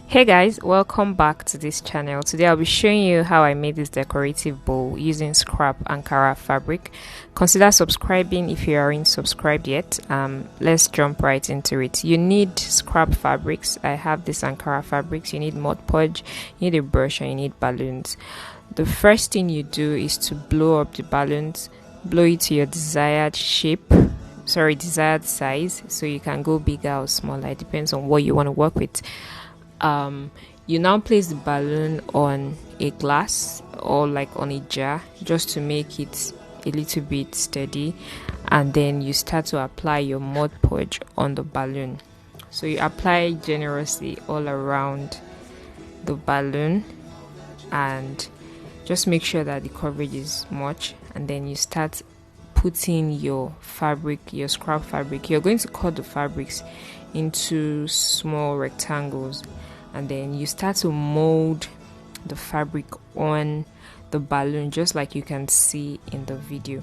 Hey guys, welcome back to this channel. Today I'll be showing you how I made this decorative bowl using scrap ankara fabric. Consider subscribing if you aren't subscribed yet. Let's jump right into it. You need scrap fabrics. I have this ankara fabrics. You need mud podge, you need a brush, and you need balloons. The first thing you do is to blow up the balloons. Blow it to your desired desired size, so you can go bigger or smaller. It depends on what you want to work with. You now place the balloon on a glass or like on a jar just to make it a little bit steady, and then you start to apply your mud podge on the balloon. So you apply generously all around the balloon and just make sure that the coverage is much, and then you start putting your fabric, your scrap fabric. You're going to cut the fabrics into small rectangles, and then you start to mold the fabric on the balloon just like you can see in the video.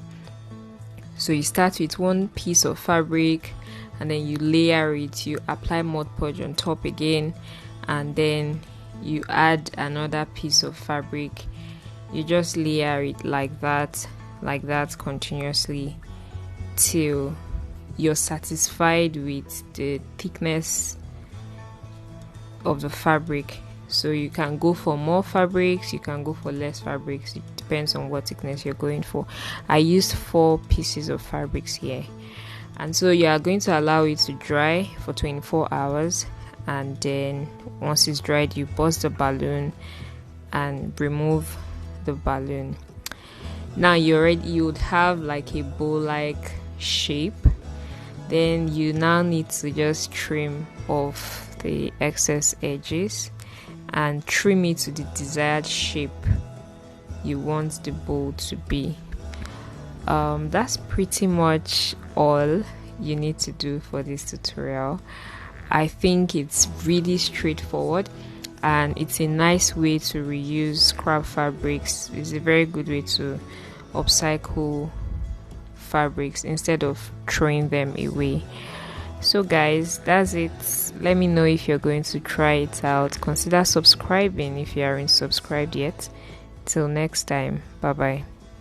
So you start with one piece of fabric and then you layer it, you apply Mod Podge on top again, and then you add another piece of fabric. You just layer it like that continuously till you're satisfied with the thickness of the fabric. So you can go for more fabrics, you can go for less fabrics. It depends on what thickness you're going for. I used 4 pieces of fabrics here, and so you are going to allow it to dry for 24 hours, and then once it's dried, you bust the balloon and remove the balloon. Now you would have like a bowl like shape. Then you now need to just trim off the excess edges and trim it to the desired shape you want the bowl to be. That's pretty much all you need to do for this tutorial. I think it's really straightforward, and it's a nice way to reuse scrap fabrics. It's a very good way to upcycle fabrics instead of throwing them away. So guys, that's it. Let me know if you're going to try it out. Consider subscribing if you aren't subscribed yet. Till next time, bye bye.